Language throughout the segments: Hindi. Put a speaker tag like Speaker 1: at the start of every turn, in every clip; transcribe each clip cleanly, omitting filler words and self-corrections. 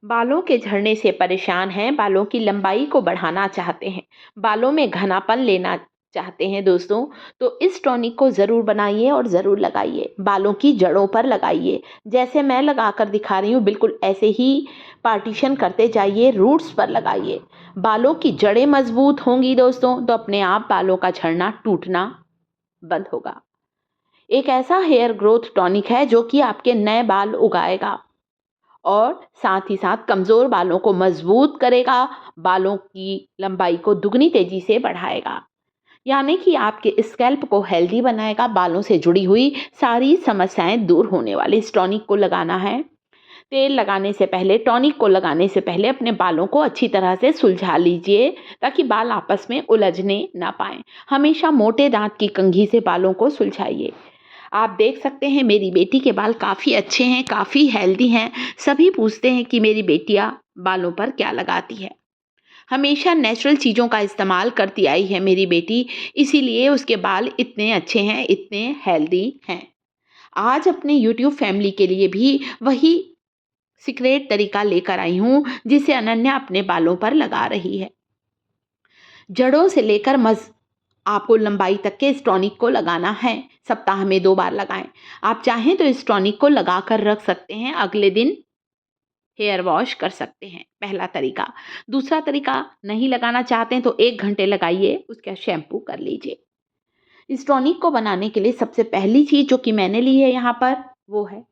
Speaker 1: बालों के झड़ने से परेशान हैं, बालों की लंबाई को बढ़ाना चाहते हैं, बालों में घनापन लेना चाहते हैं दोस्तों, तो इस टॉनिक को ज़रूर बनाइए और ज़रूर लगाइए। बालों की जड़ों पर लगाइए। जैसे मैं लगाकर दिखा रही हूँ बिल्कुल ऐसे ही पार्टीशन करते जाइए, रूट्स पर लगाइए। बालों की जड़ें मजबूत होंगी दोस्तों तो अपने आप बालों का झड़ना टूटना बंद होगा। एक ऐसा हेयर ग्रोथ टॉनिक है जो कि आपके नए बाल उगाएगा और साथ ही साथ कमज़ोर बालों को मजबूत करेगा, बालों की लंबाई को दुगनी तेजी से बढ़ाएगा। यानी कि आपके स्कैल्प को हेल्दी बनाएगा, बालों से जुड़ी हुई सारी समस्याएं दूर होने वाली। इस टॉनिक को लगाना है। तेल लगाने से पहले, टॉनिक को लगाने से पहले अपने बालों को अच्छी तरह से सुलझा लीजिए ताकि बाल आपस में उलझने ना पाएं। हमेशा मोटे दांत की कंघी से बालों को सुलझाइए। आप देख सकते हैं मेरी बेटी के बाल काफ़ी अच्छे हैं, काफ़ी हेल्दी हैं। सभी पूछते हैं कि मेरी बेटियां बालों पर क्या लगाती है। हमेशा नेचुरल चीज़ों का इस्तेमाल करती आई है मेरी बेटी, इसीलिए उसके बाल इतने अच्छे हैं, इतने हेल्दी हैं। आज अपने यूट्यूब फैमिली के लिए भी वही सीक्रेट तरीका लेकर आई हूँ जिसे अनन्या अपने बालों पर लगा रही है। जड़ों से लेकर आपको लंबाई तक के इस टॉनिक को लगाना है। सप्ताह में 2 बार लगाएं। आप चाहें तो इस टॉनिक को लगाकर रख सकते हैं, अगले दिन हेयर वॉश कर सकते हैं। पहला तरीका। दूसरा तरीका, नहीं लगाना चाहते हैं तो 1 घंटे लगाइए, उसका शैम्पू कर लीजिए। इस टॉनिक को बनाने के लिए सबसे पहली चीज़ जो कि मैंने ली है यहाँ पर वो है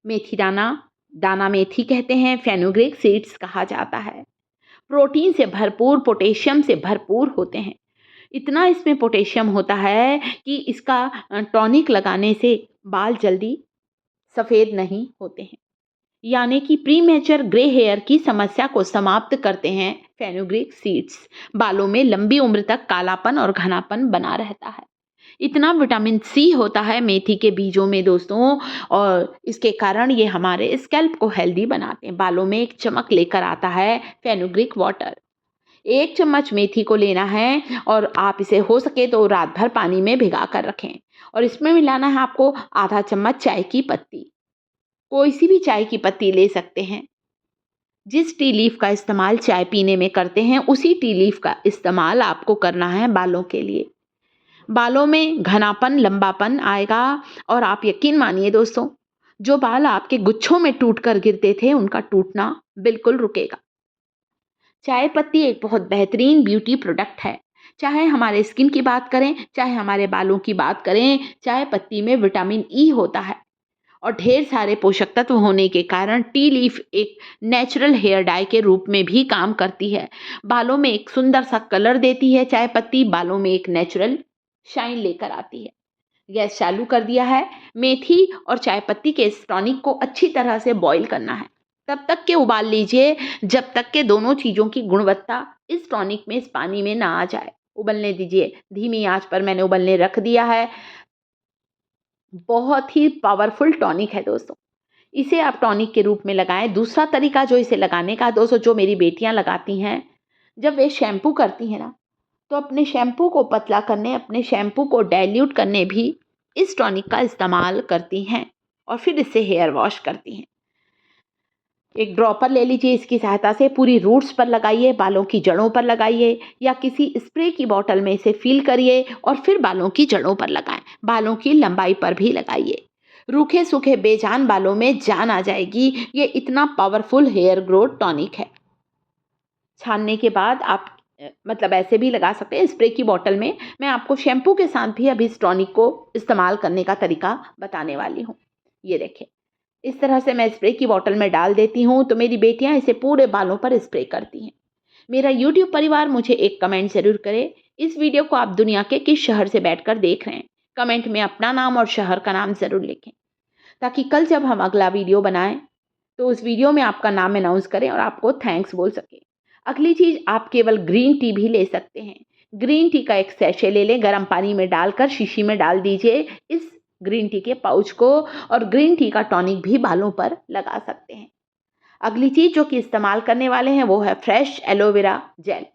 Speaker 1: मेथी दाना। दाना मेथी कहते हैं, फेनुग्रीक सीड्स कहा जाता है। प्रोटीन से भरपूर, पोटेशियम से भरपूर होते हैं। इतना इसमें पोटेशियम होता है कि इसका टॉनिक लगाने से बाल जल्दी सफ़ेद नहीं होते हैं। यानी कि प्रीमेचर ग्रे हेयर की समस्या को समाप्त करते हैं फेनुग्रीक सीड्स। बालों में लंबी उम्र तक कालापन और घनापन बना रहता है। इतना विटामिन सी होता है मेथी के बीजों में दोस्तों, और इसके कारण ये हमारे स्कैल्प को हेल्दी बनाते हैं। बालों में एक चमक लेकर आता है फेनुग्रीक वाटर। 1 चम्मच मेथी को लेना है और आप इसे हो सके तो रात भर पानी में भिगा कर रखें, और इसमें मिलाना है आपको आधा चम्मच चाय की पत्ती। कोई सी भी चाय की पत्ती ले सकते हैं। जिस टी लीफ का इस्तेमाल चाय पीने में करते हैं उसी टी लीफ का इस्तेमाल आपको करना है बालों के लिए। बालों में घनापन, लंबापन आएगा और आप यकीन मानिए दोस्तों, जो बाल आपके गुच्छों में टूट कर गिरते थे उनका टूटना बिल्कुल रुकेगा। चाय पत्ती एक बहुत बेहतरीन ब्यूटी प्रोडक्ट है। चाहे हमारे स्किन की बात करें, चाहे हमारे बालों की बात करें, चाय पत्ती में विटामिन ई होता है और ढेर सारे पोषक तत्व होने के कारण टी लीफ एक नेचुरल हेयर डाई के रूप में भी काम करती है। बालों में एक सुंदर सा कलर देती है चाय पत्ती, बालों में एक नेचुरल शाइन लेकर आती है। गैस चालू कर दिया है। मेथी और चाय पत्ती के इस टॉनिक को अच्छी तरह से बॉईल करना है। तब तक के उबाल लीजिए जब तक के दोनों चीज़ों की गुणवत्ता इस टॉनिक में, इस पानी में ना आ जाए। उबलने दीजिए। धीमी आंच पर मैंने उबलने रख दिया है। बहुत ही पावरफुल टॉनिक है दोस्तों। इसे आप टॉनिक के रूप में लगाएं। दूसरा तरीका जो इसे लगाने का दोस्तों, जो मेरी बेटियां लगाती हैं, जब वे शैम्पू करती हैं ना, तो अपने शैम्पू को पतला करने, अपने शैम्पू को डाइल्यूट करने भी इस टॉनिक का इस्तेमाल करती हैं और फिर इससे हेयर वॉश करती हैं। एक ड्रॉपर ले लीजिए, इसकी सहायता से पूरी रूट्स पर लगाइए, बालों की जड़ों पर लगाइए या किसी स्प्रे की बॉटल में इसे फिल करिए और फिर बालों की जड़ों पर लगाएं। बालों की लंबाई पर भी लगाइए। रूखे सूखे बेजान बालों में जान आ जाएगी। ये इतना पावरफुल हेयर ग्रोथ टॉनिक है। छानने के बाद आप मतलब ऐसे भी लगा सकते हैं स्प्रे की बॉटल में। मैं आपको शैम्पू के साथ भी अभी इस टॉनिक को इस्तेमाल करने का तरीका बताने वाली हूँ। ये देखें, इस तरह से मैं स्प्रे की बॉटल में डाल देती हूँ तो मेरी बेटियां इसे पूरे बालों पर स्प्रे करती हैं। मेरा यूट्यूब परिवार मुझे एक कमेंट ज़रूर करे, इस वीडियो को आप दुनिया के किस शहर से बैठकर देख रहे हैं। कमेंट में अपना नाम और शहर का नाम ज़रूर लिखें ताकि कल जब हम अगला वीडियो बनाएं तो उस वीडियो में आपका नाम अनाउंस करें और आपको थैंक्स बोल सकें। अगली चीज़, आप केवल ग्रीन टी भी ले सकते हैं। ग्रीन टी का एक सैशे ले लें, गर्म पानी में डालकर शीशी में डाल दीजिए इस ग्रीन टी के पाउच को, और ग्रीन टी का टॉनिक भी बालों पर लगा सकते हैं। अगली चीज़ जो कि इस्तेमाल करने वाले हैं वो है फ्रेश एलोवेरा जेल।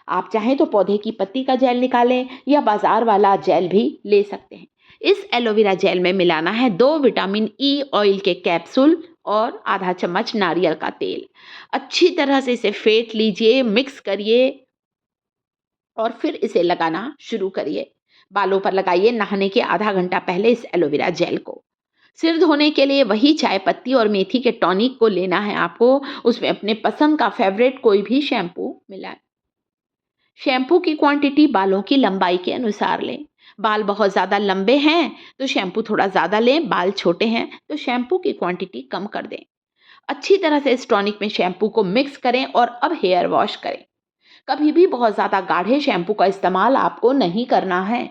Speaker 1: आप चाहें तो पौधे की पत्ती का जेल निकालें या बाजार वाला जेल भी ले सकते हैं। इस एलोवेरा जेल में मिलाना है 2 विटामिन ई ऑयल के कैप्सूल और आधा चम्मच नारियल का तेल। अच्छी तरह से इसे फेंट लीजिए, मिक्स करिए और फिर इसे लगाना शुरू करिए। बालों पर लगाइए नहाने के आधा घंटा पहले इस एलोवेरा जेल को। सिर धोने के लिए वही चाय पत्ती और मेथी के टॉनिक को लेना है आपको। उसमें अपने पसंद का फेवरेट कोई भी शैम्पू मिलाएं। शैम्पू की क्वांटिटी बालों की लंबाई के अनुसार लें। बाल बहुत ज़्यादा लंबे हैं तो शैम्पू थोड़ा ज़्यादा लें, बाल छोटे हैं तो शैम्पू की क्वांटिटी कम कर दें। अच्छी तरह से इस टॉनिक में शैम्पू को मिक्स करें और अब हेयर वॉश करें। कभी भी बहुत ज़्यादा गाढ़े शैम्पू का इस्तेमाल आपको नहीं करना है।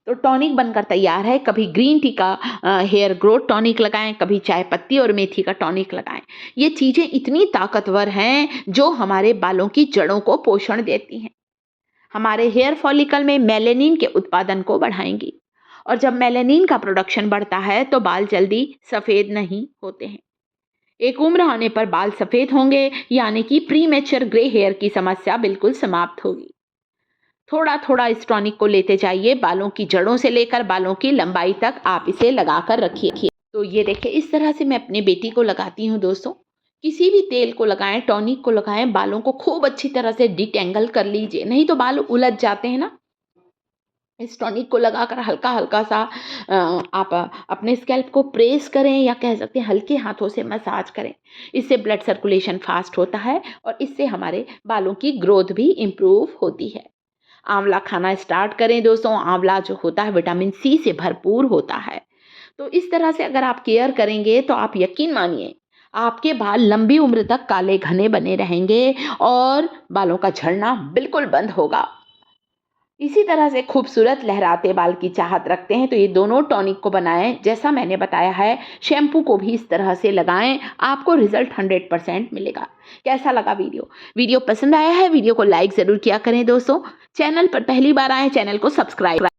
Speaker 1: तो टॉनिक बनकर तैयार है। कभी ग्रीन टी का हेयर ग्रोथ टॉनिक लगाएं, कभी चाय पत्ती और मेथी का टॉनिक लगाएं। ये चीज़ें इतनी ताकतवर हैं जो हमारे बालों की जड़ों को पोषण देती हैं, हमारे हेयर फॉलिकल में मेलेनिन के उत्पादन को बढ़ाएंगी और जब मेलेनिन का प्रोडक्शन बढ़ता है तो बाल जल्दी सफ़ेद नहीं होते हैं। एक उम्र आने पर बाल सफ़ेद होंगे, यानी कि प्रीमेच्योर ग्रे हेयर की समस्या बिल्कुल समाप्त होगी। थोड़ा थोड़ा इस टॉनिक को लेते जाइए, बालों की जड़ों से लेकर बालों की लंबाई तक आप इसे लगाकर रखिए। तो ये देखिए, इस तरह से मैं अपनी बेटी को लगाती हूँ दोस्तों। किसी भी तेल को लगाएं, टॉनिक को लगाएं, बालों को खूब अच्छी तरह से डिटेंगल कर लीजिए, नहीं तो बाल उलझ जाते हैं ना। इस टॉनिक को लगाकर हल्का हल्का सा आप अपने स्कैल्प को प्रेस करें या कह सकते हैं हल्के हाथों से मसाज करें। इससे ब्लड सर्कुलेशन फास्ट होता है और इससे हमारे बालों की ग्रोथ भी इम्प्रूव होती है। आंवला खाना स्टार्ट करें दोस्तों। आंवला जो होता है विटामिन सी से भरपूर होता है। तो इस तरह से अगर आप केयर करेंगे तो आप यकीन मानिए आपके बाल लंबी उम्र तक काले घने बने रहेंगे और बालों का झड़ना बिल्कुल बंद होगा। इसी तरह से खूबसूरत लहराते बाल की चाहत रखते हैं तो ये दोनों टॉनिक को बनाएं जैसा मैंने बताया है। शैम्पू को भी इस तरह से लगाएं, आपको रिजल्ट 100% मिलेगा। कैसा लगा वीडियो पसंद आया है? वीडियो को लाइक ज़रूर किया करें दोस्तों। चैनल पर पहली बार आए, चैनल को सब्सक्राइब